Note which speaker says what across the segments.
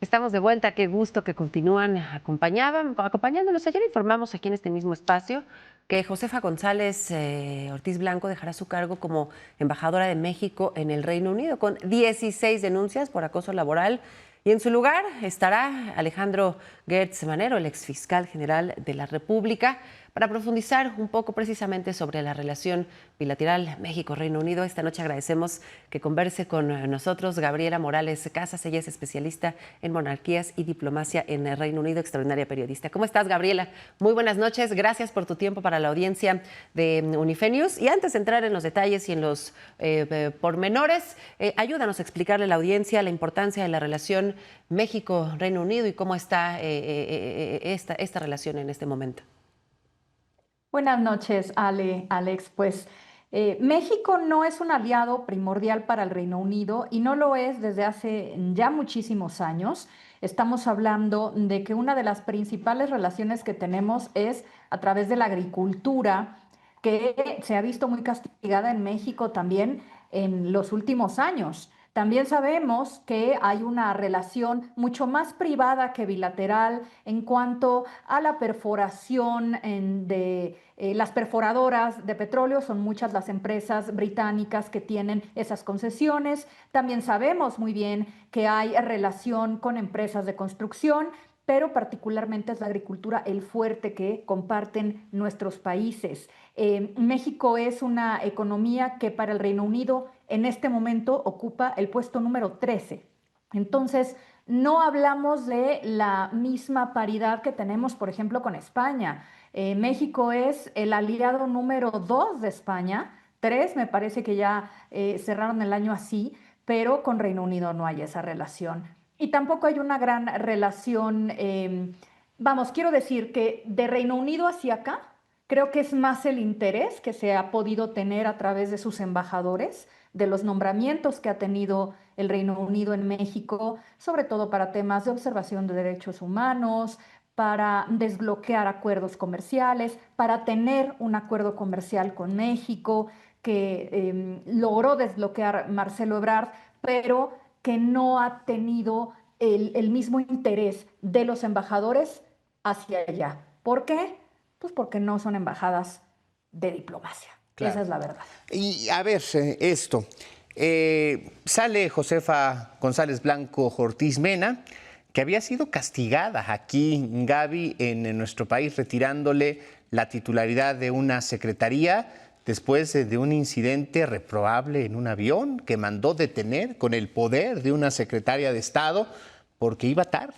Speaker 1: Estamos de vuelta, qué gusto que continúan acompañándonos. Ayer informamos aquí en este mismo espacio que Josefa González Ortiz Blanco dejará su cargo como embajadora de México en el Reino Unido con 16 denuncias por acoso laboral y en su lugar estará Alejandro Gertz Manero, el exfiscal general de la República, para profundizar un poco precisamente sobre la relación bilateral México-Reino Unido. Esta noche agradecemos que converse con nosotros Gabriela Morales Casas. Ella es especialista en monarquías y diplomacia en el Reino Unido, extraordinaria periodista. ¿Cómo estás, Gabriela? Muy buenas noches. Gracias por tu tiempo para la audiencia de Unifenius. Y antes de entrar en los detalles y en los pormenores, ayúdanos a explicarle a la audiencia la importancia de la relación México-Reino Unido y cómo está esta relación en este momento.
Speaker 2: Buenas noches, Alex. Pues México no es un aliado primordial para el Reino Unido y no lo es desde hace ya muchísimos años. Estamos hablando de que una de las principales relaciones que tenemos es a través de la agricultura, que se ha visto muy castigada en México también en los últimos años. También sabemos que hay una relación mucho más privada que bilateral en cuanto a la perforación de las perforadoras de petróleo. Son muchas las empresas británicas que tienen esas concesiones. También sabemos muy bien que hay relación con empresas de construcción, pero particularmente es la agricultura el fuerte que comparten nuestros países. México es una economía que para el Reino Unido en este momento ocupa el puesto número 13. Entonces, no hablamos de la misma paridad que tenemos, por ejemplo, con España. México es el aliado número 2 de España, 3 me parece que ya cerraron el año así, pero con Reino Unido no hay esa relación. Y tampoco hay una gran relación, vamos, quiero decir que de Reino Unido hacia acá, creo que es más el interés que se ha podido tener a través de sus embajadores, de los nombramientos que ha tenido el Reino Unido en México, sobre todo para temas de observación de derechos humanos, para desbloquear acuerdos comerciales, para tener un acuerdo comercial con México que logró desbloquear Marcelo Ebrard, pero que no ha tenido el mismo interés de los embajadores hacia allá. ¿Por qué? Pues porque no son embajadas de diplomacia.
Speaker 3: Claro.
Speaker 2: Esa es la verdad.
Speaker 3: Y a ver, sale Josefa González Blanco Ortiz Mena, que había sido castigada aquí, Gaby, en nuestro país, retirándole la titularidad de una secretaría después de un incidente reprobable en un avión que mandó detener con el poder de una secretaria de Estado porque iba tarde.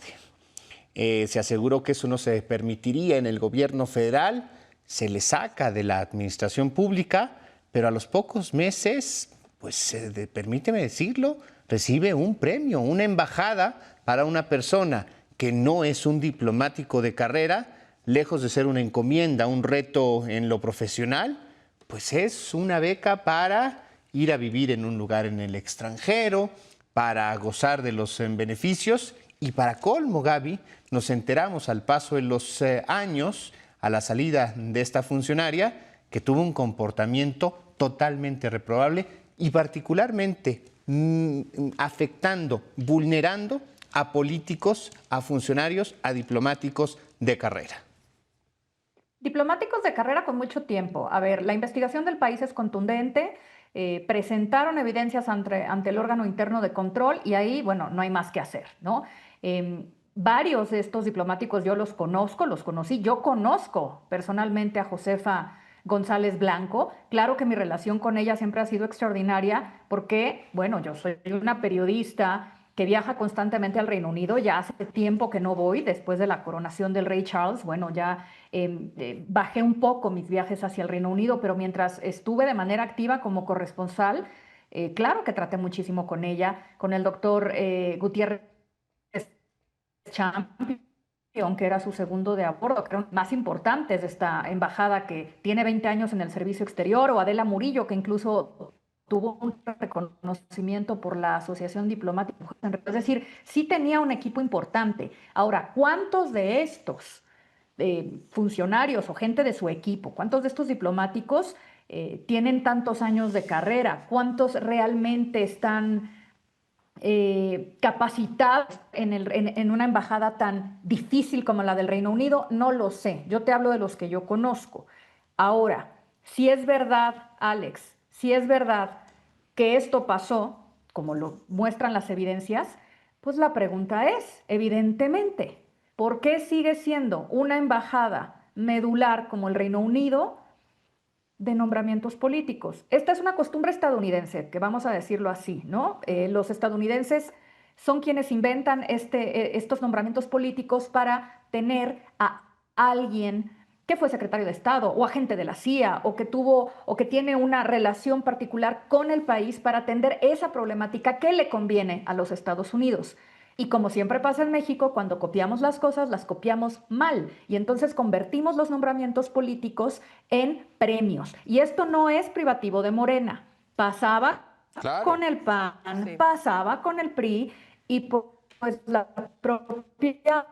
Speaker 3: Se aseguró que eso no se permitiría en el gobierno federal, se le saca de la administración pública, pero a los pocos meses, pues permíteme decirlo, recibe un premio, una embajada para una persona que no es un diplomático de carrera, lejos de ser una encomienda, un reto en lo profesional, pues es una beca para ir a vivir en un lugar en el extranjero, para gozar de los beneficios y para colmo, Gaby, nos enteramos al paso de los años, a la salida de esta funcionaria, que tuvo un comportamiento totalmente reprobable y particularmente afectando, vulnerando a políticos, a funcionarios, a diplomáticos de carrera.
Speaker 2: Diplomáticos de carrera con mucho tiempo. A ver, la investigación del país es contundente. Presentaron evidencias ante el órgano interno de control y ahí, bueno, no hay más que hacer, ¿no? Varios de estos diplomáticos yo los conozco, los conocí. Yo conozco personalmente a Josefa González Blanco. Claro que mi relación con ella siempre ha sido extraordinaria porque, bueno, yo soy una periodista que viaja constantemente al Reino Unido. Ya hace tiempo que no voy, después de la coronación del rey Charles. Bueno, ya bajé un poco mis viajes hacia el Reino Unido, pero mientras estuve de manera activa como corresponsal, claro que traté muchísimo con ella, con el doctor Gutiérrez Champion, que era su segundo de a bordo, creo, más importantes de esta embajada que tiene 20 años en el servicio exterior, o Adela Murillo, que incluso tuvo un reconocimiento por la Asociación Diplomática. Es decir, sí tenía un equipo importante. Ahora, ¿cuántos de estos funcionarios o gente de su equipo, cuántos de estos diplomáticos tienen tantos años de carrera? ¿Cuántos realmente están capacitados en una embajada tan difícil como la del Reino Unido, no lo sé. Yo te hablo de los que yo conozco. Ahora, si es verdad, Alex, si es verdad que esto pasó, como lo muestran las evidencias, pues la pregunta es, evidentemente, ¿por qué sigue siendo una embajada medular como el Reino Unido de nombramientos políticos? Esta es una costumbre estadounidense, que vamos a decirlo así, ¿no? Los estadounidenses son quienes inventan estos nombramientos políticos para tener a alguien que fue secretario de Estado o agente de la CIA o que tuvo o que tiene una relación particular con el país para atender esa problemática que le conviene a los Estados Unidos. Y como siempre pasa en México, cuando copiamos las cosas, las copiamos mal. Y entonces convertimos los nombramientos políticos en premios. Y esto no es privativo de Morena. Pasaba
Speaker 3: Claro.
Speaker 2: con el PAN,
Speaker 1: Sí.
Speaker 2: pasaba con el PRI y pues la propia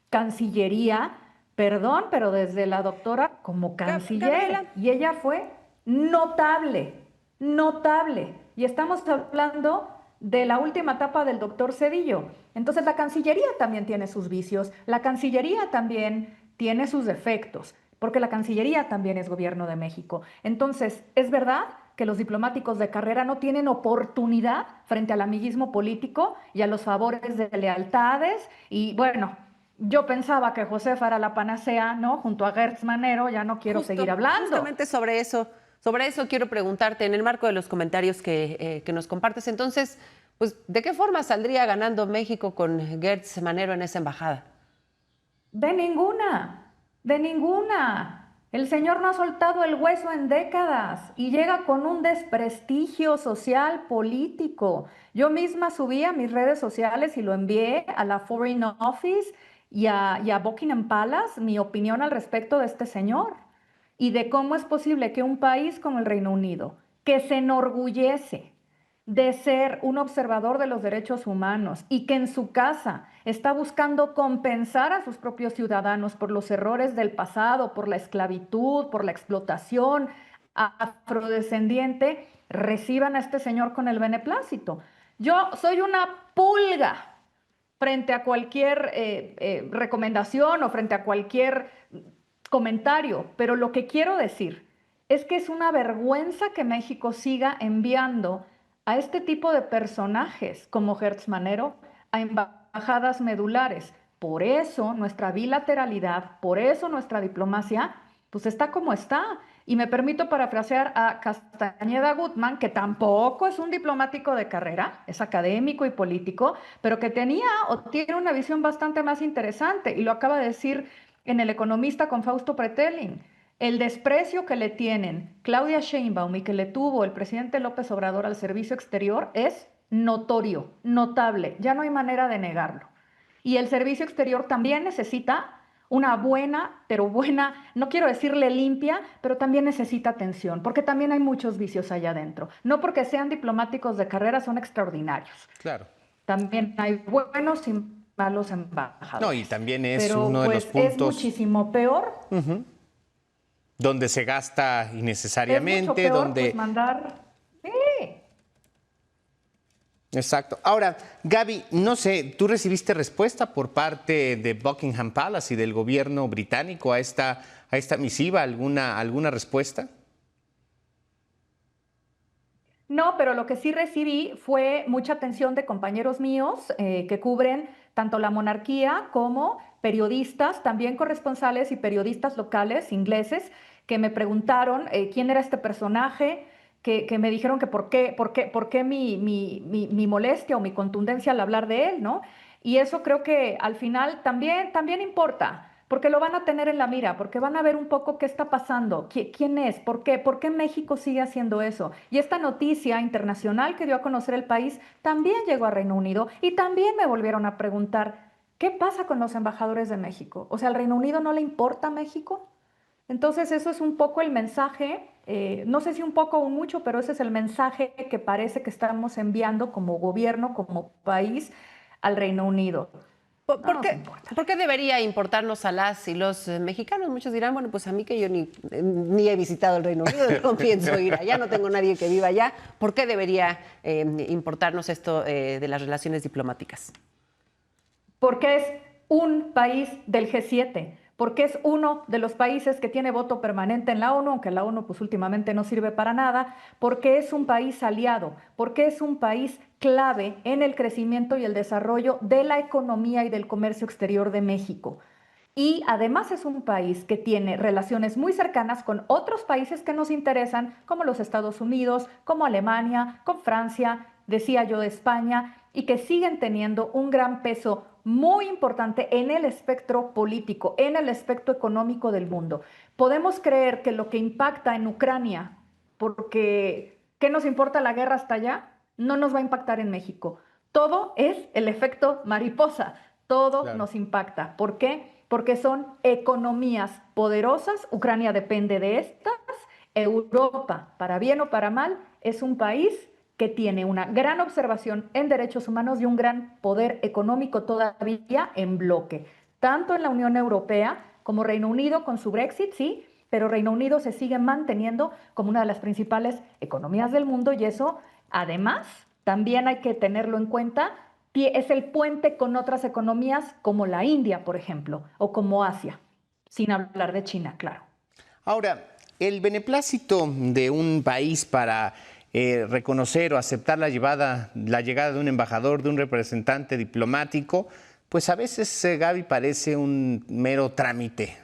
Speaker 2: Cancillería, perdón, pero desde la doctora como
Speaker 1: Gabriela,
Speaker 2: canciller. Y ella fue notable, notable. Y estamos hablando de la última etapa del doctor Cedillo. Entonces la Cancillería también tiene sus vicios, la Cancillería también tiene sus defectos, porque la Cancillería también es gobierno de México. Entonces, es verdad que los diplomáticos de carrera no tienen oportunidad frente al amiguismo político y a los favores de lealtades. Y bueno, yo pensaba que Josefa era la panacea, ¿no? Junto a Gertz Manero, ya no quiero seguir hablando.
Speaker 1: justamente sobre eso quiero preguntarte en el marco de los comentarios que nos compartes. Entonces, pues, ¿de qué forma saldría ganando México con Gertz Manero en esa embajada?
Speaker 2: De ninguna, de ninguna. El señor no ha soltado el hueso en décadas y llega con un desprestigio social, político. Yo misma subí a mis redes sociales y lo envié a la Foreign Office y a Buckingham Palace mi opinión al respecto de este señor y de cómo es posible que un país como el Reino Unido, que se enorgullece de ser un observador de los derechos humanos y que en su casa está buscando compensar a sus propios ciudadanos por los errores del pasado, por la esclavitud, por la explotación afrodescendiente, reciban a este señor con el beneplácito. Yo soy una pulga frente a cualquier recomendación o frente a cualquier comentario, pero lo que quiero decir es que es una vergüenza que México siga enviando a este tipo de personajes como Gertz Manero a embajadas medulares. Por eso nuestra bilateralidad, por eso nuestra diplomacia, pues está como está. Y me permito parafrasear a Castañeda Gutmann, que tampoco es un diplomático de carrera, es académico y político, pero que tenía o tiene una visión bastante más interesante, y lo acaba de decir en El Economista con Fausto Pretelin. El desprecio que le tienen Claudia Sheinbaum y que le tuvo el presidente López Obrador al servicio exterior es notorio, notable, ya no hay manera de negarlo. Y el servicio exterior también necesita una buena, pero buena, no quiero decirle limpia, pero también necesita atención, porque también hay muchos vicios allá adentro. No porque sean diplomáticos de carrera son extraordinarios.
Speaker 3: Claro.
Speaker 2: También hay buenos y malos
Speaker 3: No, y
Speaker 2: embajadores.
Speaker 3: también es
Speaker 2: Pero
Speaker 3: uno de los
Speaker 2: pues es
Speaker 3: puntos
Speaker 2: muchísimo peor,
Speaker 3: donde se gasta
Speaker 2: es mucho
Speaker 3: innecesariamente,
Speaker 2: peor pues
Speaker 3: donde...
Speaker 2: mandar... Sí.
Speaker 3: Exacto. Ahora, Gaby, no sé, ¿tú recibiste respuesta por parte de Buckingham Palace y del gobierno británico a esta misiva? ¿Alguna respuesta?
Speaker 2: No, pero lo que sí recibí fue mucha atención de compañeros míos que cubren tanto la monarquía como periodistas, también corresponsales y periodistas locales ingleses, que me preguntaron quién era este personaje, que me dijeron que por qué mi molestia o mi contundencia al hablar de él, ¿no? Y eso creo que al final también importa, porque lo van a tener en la mira, porque van a ver un poco qué está pasando, quién es, por qué México sigue haciendo eso. Y esta noticia internacional que dio a conocer el país también llegó a Reino Unido y también me volvieron a preguntar, ¿qué pasa con los embajadores de México? O sea, ¿al Reino Unido no le importa México? Entonces, eso es un poco el mensaje, no sé si un poco o mucho, pero ese es el mensaje que parece que estamos enviando como gobierno, como país, al Reino Unido.
Speaker 1: ¿Por
Speaker 2: No nos
Speaker 1: qué,
Speaker 2: importa.
Speaker 1: por qué debería importarnos a las y los mexicanos? Muchos dirán, bueno, pues a mí que yo ni he visitado el Reino Unido, no pienso ir allá, no tengo nadie que viva allá. ¿Por qué debería importarnos esto de las relaciones diplomáticas?
Speaker 2: Porque es un país del G7, porque es uno de los países que tiene voto permanente en la ONU, aunque la ONU pues últimamente no sirve para nada, porque es un país aliado, porque es un país clave en el crecimiento y el desarrollo de la economía y del comercio exterior de México. Y además es un país que tiene relaciones muy cercanas con otros países que nos interesan, como los Estados Unidos, como Alemania, con Francia, decía yo de España, y que siguen teniendo un gran peso muy importante en el espectro político, en el espectro económico del mundo. Podemos creer que lo que impacta en Ucrania, porque ¿qué nos importa la guerra hasta allá? No nos va a impactar en México. Todo es el efecto mariposa, todo
Speaker 3: Claro.
Speaker 2: nos impacta. ¿Por qué? Porque son economías poderosas, Ucrania depende de estas, Europa, para bien o para mal, es un país que tiene una gran observación en derechos humanos y un gran poder económico todavía en bloque, tanto en la Unión Europea como Reino Unido con su Brexit, sí, pero Reino Unido se sigue manteniendo como una de las principales economías del mundo y eso, además, también hay que tenerlo en cuenta, es el puente con otras economías como la India, por ejemplo, o como Asia, sin hablar de China, claro.
Speaker 3: Ahora, el beneplácito de un país para reconocer o aceptar la llegada de un embajador, de un representante diplomático, pues a veces, Gaby, parece un mero trámite.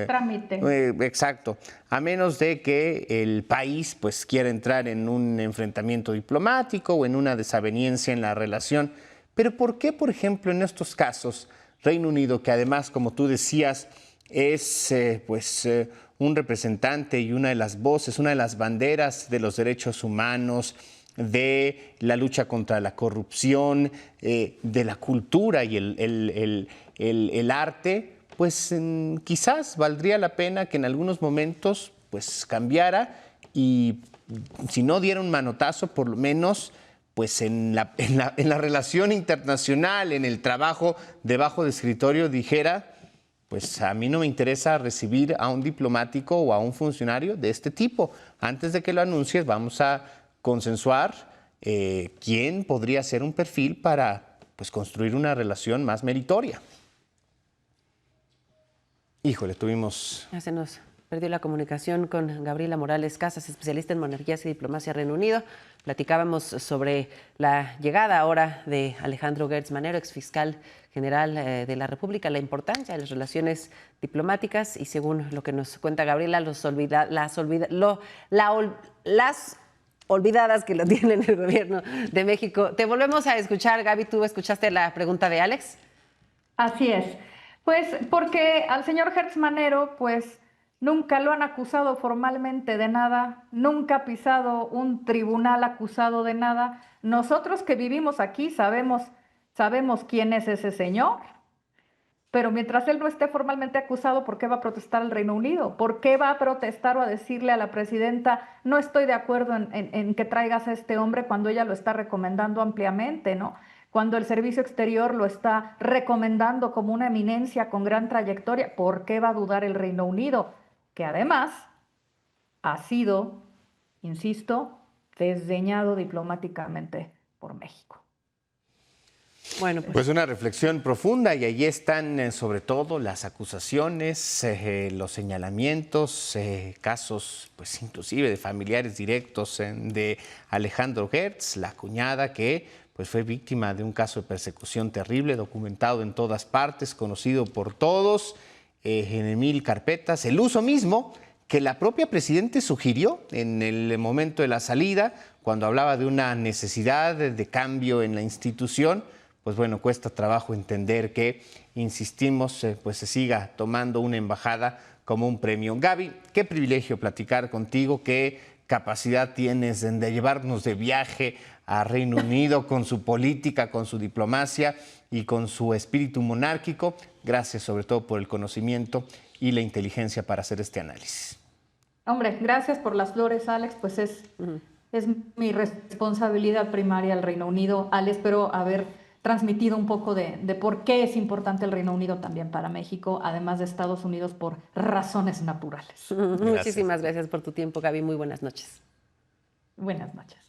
Speaker 2: Trámite.
Speaker 3: Exacto, a menos de que el país pues quiera entrar en un enfrentamiento diplomático o en una desaveniencia en la relación. Pero ¿por qué, por ejemplo, en estos casos, Reino Unido, que además, como tú decías, es un representante y una de las voces, una de las banderas de los derechos humanos, de la lucha contra la corrupción, de la cultura y el arte, pues quizás valdría la pena que en algunos momentos pues cambiara y si no diera un manotazo, por lo menos pues en la relación internacional, en el trabajo debajo de escritorio, dijera, pues a mí no me interesa recibir a un diplomático o a un funcionario de este tipo. Antes de que lo anuncies, vamos a consensuar quién podría ser un perfil para pues, construir una relación más meritoria. Híjole, tuvimos...
Speaker 1: Ya se nos perdió la comunicación con Gabriela Morales Casas, especialista en monarquías y diplomacia Reino Unido. Platicábamos sobre la llegada ahora de Alejandro Gertz Manero, exfiscal general de la República, la importancia de las relaciones diplomáticas y según lo que nos cuenta Gabriela, las olvidadas que lo tienen el gobierno de México. Te volvemos a escuchar, Gaby, ¿tú escuchaste la pregunta de Alex?
Speaker 2: Así es. Pues porque al señor Gertz Manero, pues nunca lo han acusado formalmente de nada, nunca ha pisado un tribunal acusado de nada. Nosotros que vivimos aquí sabemos quién es ese señor, pero mientras él no esté formalmente acusado, ¿por qué va a protestar el Reino Unido? ¿Por qué va a protestar o a decirle a la presidenta, no estoy de acuerdo en que traigas a este hombre cuando ella lo está recomendando ampliamente, ¿no? Cuando el Servicio Exterior lo está recomendando como una eminencia con gran trayectoria, ¿por qué va a dudar el Reino Unido? Que además ha sido, insisto, desdeñado diplomáticamente por México.
Speaker 1: Bueno,
Speaker 3: pues una reflexión profunda y allí están sobre todo las acusaciones, los señalamientos, casos pues inclusive de familiares directos de Alejandro Gertz, la cuñada que pues fue víctima de un caso de persecución terrible, documentado en todas partes, conocido por todos, en 1000 carpetas, el uso mismo que la propia presidenta sugirió en el momento de la salida, cuando hablaba de una necesidad de cambio en la institución. Pues bueno, cuesta trabajo entender que, insistimos, pues se siga tomando una embajada como un premio. Gaby, qué privilegio platicar contigo, qué capacidad tienes de llevarnos de viaje a Reino Unido con su política, con su diplomacia y con su espíritu monárquico. Gracias sobre todo por el conocimiento y la inteligencia para hacer este análisis.
Speaker 2: Hombre, gracias por las flores, Alex, pues es mi responsabilidad primaria el Reino Unido. Ale, espero haber transmitido un poco de por qué es importante el Reino Unido también para México, además de Estados Unidos por razones naturales.
Speaker 1: Muchísimas gracias por tu tiempo, Gaby. Muy buenas noches.
Speaker 2: Buenas noches.